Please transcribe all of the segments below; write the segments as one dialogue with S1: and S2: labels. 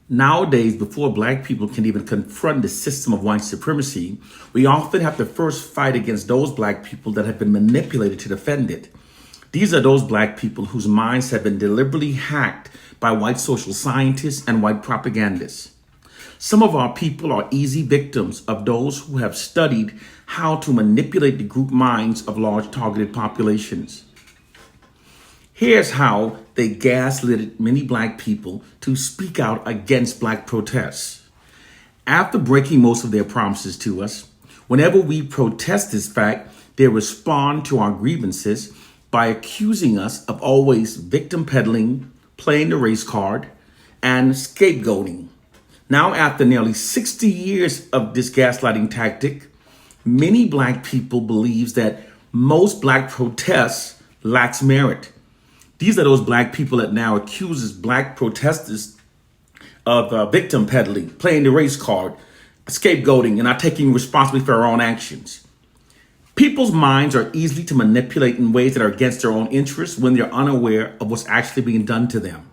S1: Nowadays, before black people can even confront the system of white supremacy, we often have to first fight against those black people that have been manipulated to defend it. These are those black people whose minds have been deliberately hacked by white social scientists and white propagandists. Some of our people are easy victims of those who have studied how to manipulate the group minds of large targeted populations. Here's how they gaslit many black people to speak out against black protests. After breaking most of their promises to us, whenever we protest this fact, they respond to our grievances by accusing us of always victim peddling, playing the race card, and scapegoating. Now, after nearly 60 years of this gaslighting tactic, many black people believe that most black protests lacks merit. These are those black people that now accuses black protesters of victim peddling, playing the race card, scapegoating, and not taking responsibility for their own actions. People's minds are easily to manipulate in ways that are against their own interests when they're unaware of what's actually being done to them.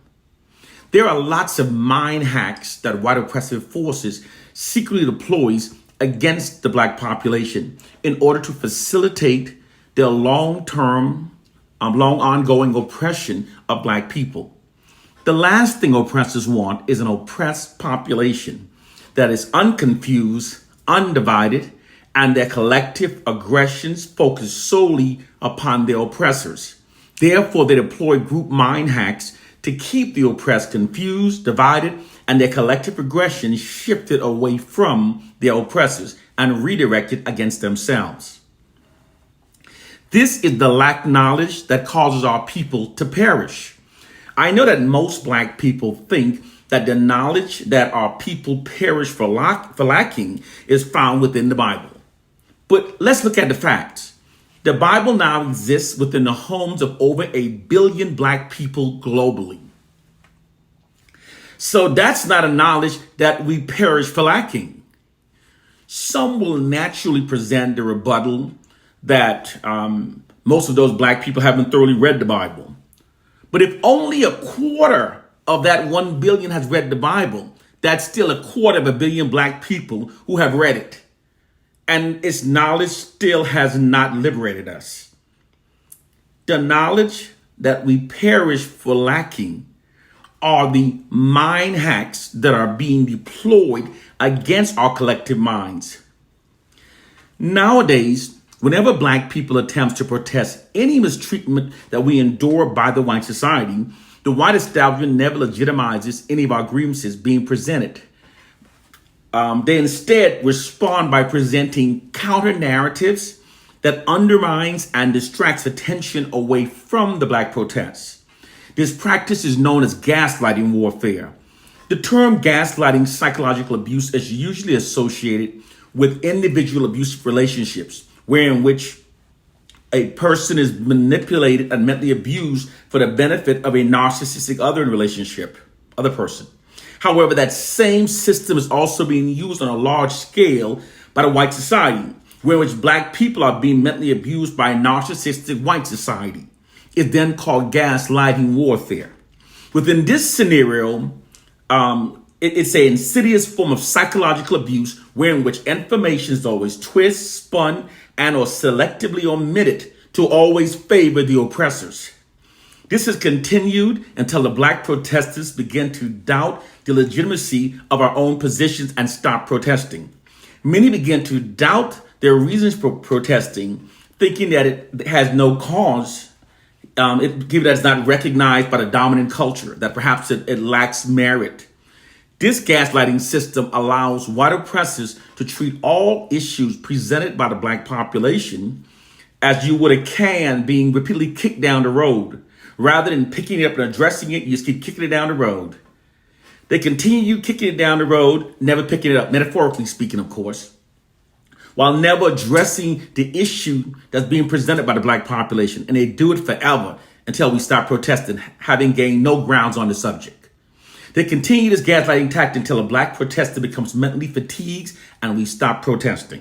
S1: There are lots of mind hacks that white oppressive forces secretly deploys against the black population in order to facilitate their long ongoing oppression of black people. The last thing oppressors want is an oppressed population that is unconfused, undivided, and their collective aggressions focus solely upon their oppressors. Therefore, they deploy group mind hacks to keep the oppressed confused, divided, and their collective aggression shifted away from their oppressors and redirected against themselves. This is the lack knowledge that causes our people to perish. I know that most black people think that the knowledge that our people perish for lacking is found within the Bible. But let's look at the facts. The Bible now exists within the homes of over 1 billion black people globally. So that's not a knowledge that we perish for lacking. Some will naturally present the rebuttal that most of those black people haven't thoroughly read the Bible. But if only a quarter of that 1 billion has read the Bible, that's still a quarter of 1 billion black people who have read it. And its knowledge still has not liberated us. The knowledge that we perish for lacking are the mind hacks that are being deployed against our collective minds. Nowadays, whenever black people attempt to protest any mistreatment that we endure by the white society, the white establishment never legitimizes any of our grievances being presented. They instead respond by presenting counter narratives that undermines and distracts attention away from the black protests. This practice is known as gaslighting warfare. The term gaslighting psychological abuse is usually associated with individual abusive relationships, wherein which a person is manipulated and mentally abused for the benefit of a narcissistic other person. However, that same system is also being used on a large scale by the white society, where which black people are being mentally abused by a narcissistic white society. It's then called gaslighting warfare. Within this scenario, it's an insidious form of psychological abuse wherein which information is always twisted, spun, and or selectively omitted to always favor the oppressors. This has continued until the black protesters begin to doubt the legitimacy of our own positions and stop protesting. Many begin to doubt their reasons for protesting, thinking that it has no cause, given that it's not recognized by the dominant culture, that perhaps it lacks merit. This gaslighting system allows white oppressors to treat all issues presented by the black population as you would a can being repeatedly kicked down the road. Rather than picking it up and addressing it, you just keep kicking it down the road. They continue kicking it down the road, never picking it up, metaphorically speaking, of course, while never addressing the issue that's being presented by the black population. And they do it forever until we stop protesting, having gained no grounds on the subject. They continue this gaslighting tactic until a black protester becomes mentally fatigued and we stop protesting.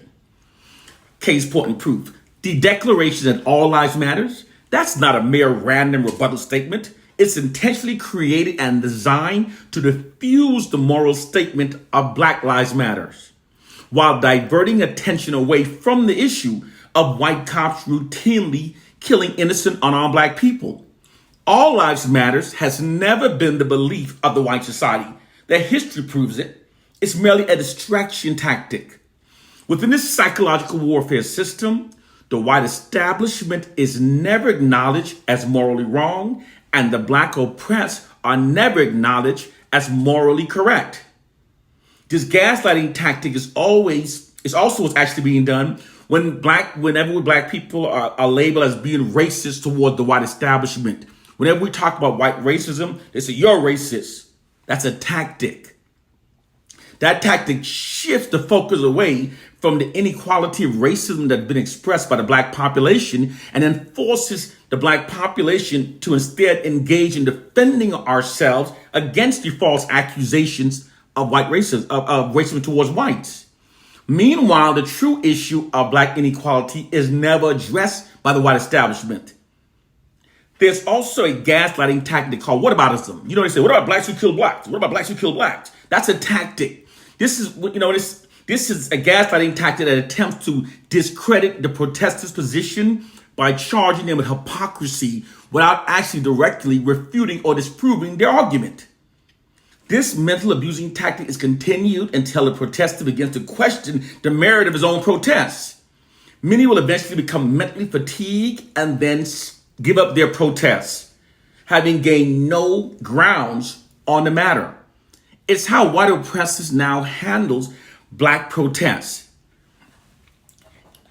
S1: Case point in proof. The declaration that all lives matters, that's not a mere random rebuttal statement. It's intentionally created and designed to diffuse the moral statement of Black Lives Matter, while diverting attention away from the issue of white cops routinely killing innocent unarmed Black people. All lives matters has never been the belief of the white society. Their history proves it. It's merely a distraction tactic. Within this psychological warfare system, the white establishment is never acknowledged as morally wrong, and the Black oppressed are never acknowledged as morally correct. This gaslighting tactic is also what's actually being done whenever Black people are labeled as being racist toward the white establishment. Whenever we talk about white racism, they say, you're racist. That's a tactic. That tactic shifts the focus away from the inequality of racism that's been expressed by the Black population and then forces the Black population to instead engage in defending ourselves against the false accusations of white racism, of racism towards whites. Meanwhile, the true issue of Black inequality is never addressed by the white establishment. There's also a gaslighting tactic called whataboutism. They say, what about Blacks who kill Blacks? What about Blacks who kill Blacks? That's a tactic. This is a gaslighting tactic that attempts to discredit the protesters' position by charging them with hypocrisy without actually directly refuting or disproving their argument. This mental abusing tactic is continued until the protester begins to question the merit of his own protests. Many will eventually become mentally fatigued and then give up their protests, having gained no grounds on the matter. It's how white oppressors now handles Black protests.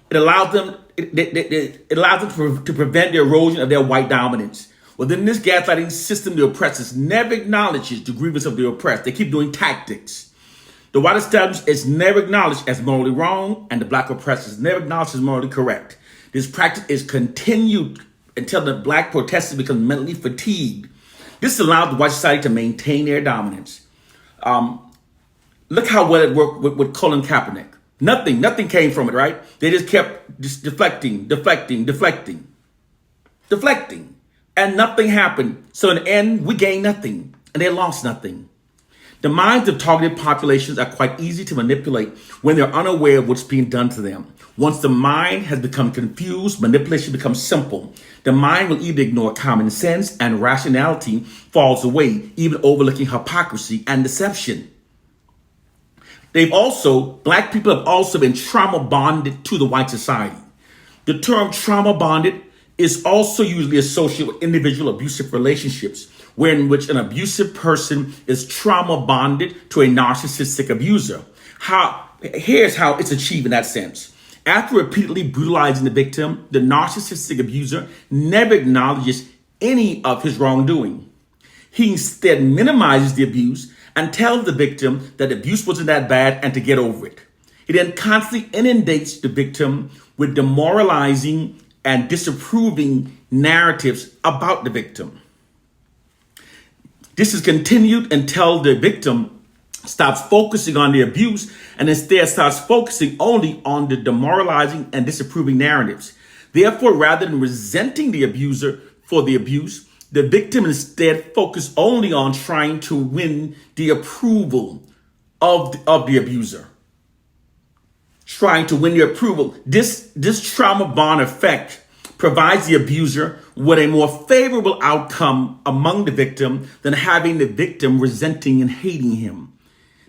S1: It allows them to prevent the erosion of their white dominance. Within this gaslighting system, the oppressors never acknowledges the grievance of the oppressed. They keep doing tactics. The white establishment is never acknowledged as morally wrong, and the Black oppressors never acknowledged as morally correct. This practice is continued until the Black protesters become mentally fatigued. This allows the white society to maintain their dominance. Look how well it worked with Colin Kaepernick. Nothing came from it, right? They just kept deflecting, and nothing happened. So in the end, we gained nothing, and they lost nothing. The minds of targeted populations are quite easy to manipulate when they're unaware of what's being done to them. Once the mind has become confused, manipulation becomes simple. The mind will either ignore common sense and rationality falls away, even overlooking hypocrisy and deception. Black people have also been trauma bonded to the white society. The term trauma bonded is also usually associated with individual abusive relationships, in which an abusive person is trauma bonded to a narcissistic abuser. Here's how it's achieved in that sense. After repeatedly brutalizing the victim, the narcissistic abuser never acknowledges any of his wrongdoing. He instead minimizes the abuse and tells the victim that the abuse wasn't that bad and to get over it. He then constantly inundates the victim with demoralizing and disapproving narratives about the victim. This is continued until the victim stops focusing on the abuse and instead starts focusing only on the demoralizing and disapproving narratives. Therefore, rather than resenting the abuser for the abuse, the victim instead focused only on trying to win the approval of the abuser. Trying to win the approval. This trauma bond effect provides the abuser with a more favorable outcome among the victim than having the victim resenting and hating him.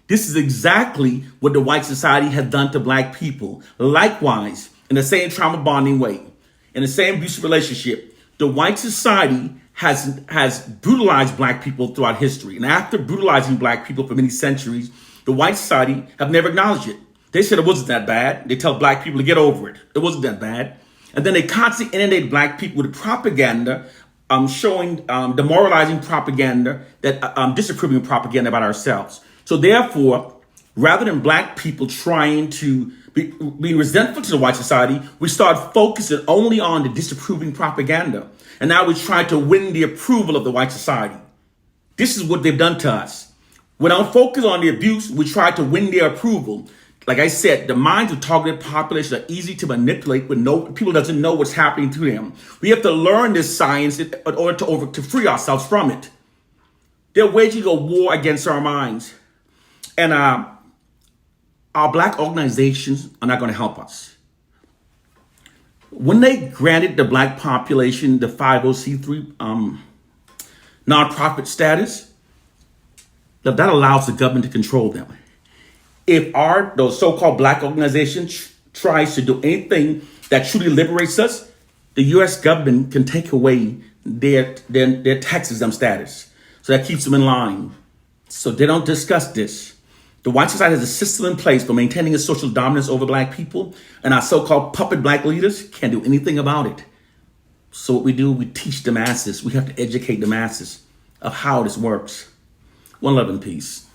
S1: This is exactly what the white society has done to Black people. Likewise, in the same trauma bonding way, in the same abusive relationship, the white society has brutalized Black people throughout history. And after brutalizing Black people for many centuries, the white society have never acknowledged it. They said it wasn't that bad. They tell Black people to get over it. It wasn't that bad. And then they constantly inundate Black people with propaganda, showing demoralizing propaganda, that disapproving propaganda about ourselves. So therefore, rather than Black people trying to be resentful to the white society, we start focusing only on the disapproving propaganda. And now we try to win the approval of the white society. This is what they've done to us. We don't focus on the abuse. We try to win their approval. Like I said, the minds of targeted populations are easy to manipulate when people doesn't know what's happening to them. We have to learn this science in order to free ourselves from it. They're waging a war against our minds. And our black organizations are not going to help us. When they granted the black population the 50c3 nonprofit status, that allows the government to control them. If those so-called black organizations tries to do anything that truly liberates us, the U.S. government can take away their tax exempt status. So that keeps them in line. So they don't discuss this. The white society has a system in place for maintaining its social dominance over black people, and our so-called puppet black leaders can't do anything about it. So what we do, we teach the masses. We have to educate the masses of how this works. One love and peace.